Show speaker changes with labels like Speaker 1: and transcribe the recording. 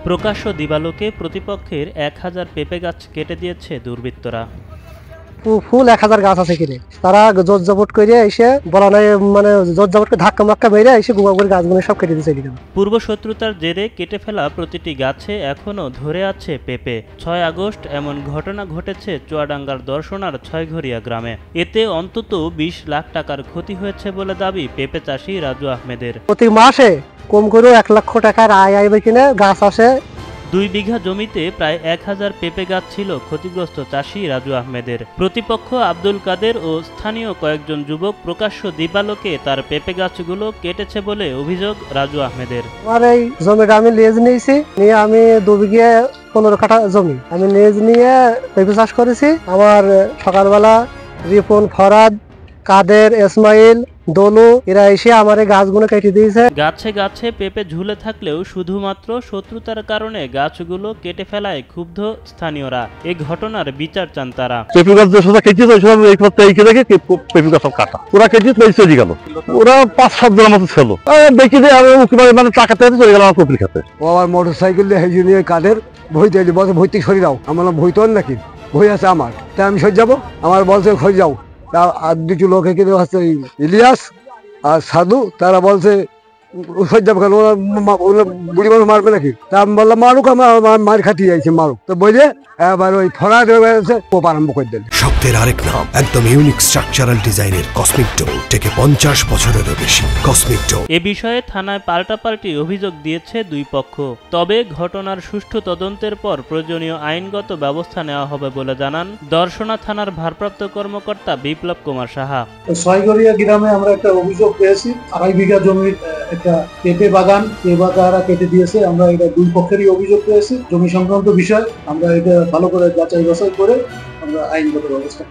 Speaker 1: প্রকাশ্য দিবালোকে প্রতিপক্ষের 1000 পেঁপে গাছ কেটে দিয়েছে দুর্বৃত্তরা।
Speaker 2: ফুল 1000 গাছ আছে কিনে তারা জোর জবট করে এসে বলা নাই, মানে জোর জবট করে ধাক্কা মাক্কা মেরে এসে গোয়া করে গাছগুলো সব কেটে দিয়েছে।
Speaker 1: পূর্ব শত্রুতার জেরে কেটে ফেলা প্রতিটি গাছে এখনও ধরে আছে পেঁপে। 6 আগস্ট এমন ঘটনা ঘটেছে চুয়াডাঙ্গার দর্শনার ছয়ঘরিয়া গ্রামে। এতে অন্তত 20 লাখ টাকার ক্ষতি হয়েছে বলে দাবি পেঁপে চাষি রাজু আহমেদের।
Speaker 2: প্রতি মাসে কম করে 1 লক্ষ টাকার আয় আইবে কিনে গাছ আসে।
Speaker 1: 2 বিঘা জমিতে প্রায় 1000 পেঁপে গাছ ছিল ক্ষতিগ্রস্ত চাষি রাজু আহমেদের। প্রতিপক্ষ আব্দুল কাদের ও স্থানীয় কয়েকজন যুবক প্রকাশ্য দিবালোকে তার পেঁপে গাছগুলো কেটেছে বলে অভিযোগ রাজু আহমেদের।
Speaker 2: আমার এই জমিটা আমি লিজ নিয়েছি, নিয়ে আমি 2 বিঘে 15 কাঠা জমি আমি লিজ নিয়ে পেঁপে চাষ করেছি। আমার সকালবেলা রিপন, ফরাদ, কাদের, ইসমাইল, দলু এরা এসে আমার এই গাছগুলো কেটে দিয়েছে।
Speaker 1: গাছে গাছে পেঁপে ঝুলে থাকলেও শুধুমাত্র শত্রুতার কারণে গাছগুলো কেটে ফেলায় ক্ষুব্ধ স্থানীয়রা। এই ঘটনার বিচার চান তারা।
Speaker 3: পেঁপে গাছ পেঁপে গাছ কাটা ওরা কেটে চলে গেল, ওরা 5-7 জনের মতো ছিল। দেখি যে মানে টাকাতে চলে গেল আমার কপির খাতে।
Speaker 4: ও আমার মোটরসাইকেল দিয়ে কাদের ভই দিয়ে বলছে ভই থেকে সরে যাও। আমার ভই তো নাকি ভই আছে আমার, তাই আমি সরে যাবো। আমার বলছে সরে যাও। আর 2টি লোক এখানে হচ্ছে ইলিয়াস আর সাধু, তারা বলছে বুড়ি মানুষ মারবে নাকি। তা আমি বললাম মারুক, আমার মার খাটিয়ে যাইছে মারুক। তো বলে এবার ওই ফরাদ কোপ আরম্ভ করে দিল।
Speaker 5: শক্তের আরেক নাম, একদম ইউনিক স্ট্রাকচারাল ডিজাইনের কসমিক ডোর থেকে 50 বছরেরও বেশি। কসমিক ডোর
Speaker 1: এ বিষয়ে থানায় পাল্টাপাল্টি অভিযোগ দিয়েছে 2 পক্ষ। তবে ঘটনার সুষ্ঠু তদন্তের পর প্রয়োজনীয় আইনগত ব্যবস্থা নেওয়া হবে বলে জানান দর্শনা থানার ভারপ্রাপ্ত কর্মকর্তা বিপ্লব কুমার সাহা।
Speaker 6: ছয়ঘরিয়া গ্রামে আমরা একটা অভিযোগ পেয়েছি, 2.5 বিঘা জমির একটা পেঁপে বাগান তারা কেটে দিয়েছে। আমরা এটা 2 পক্ষেরই অভিযোগ পেয়েছি। জমি সংক্রান্ত বিষয় আমরা এটা ভালো করে যাচাই বাছাই করে আমরা আইনগত ব্যবস্থা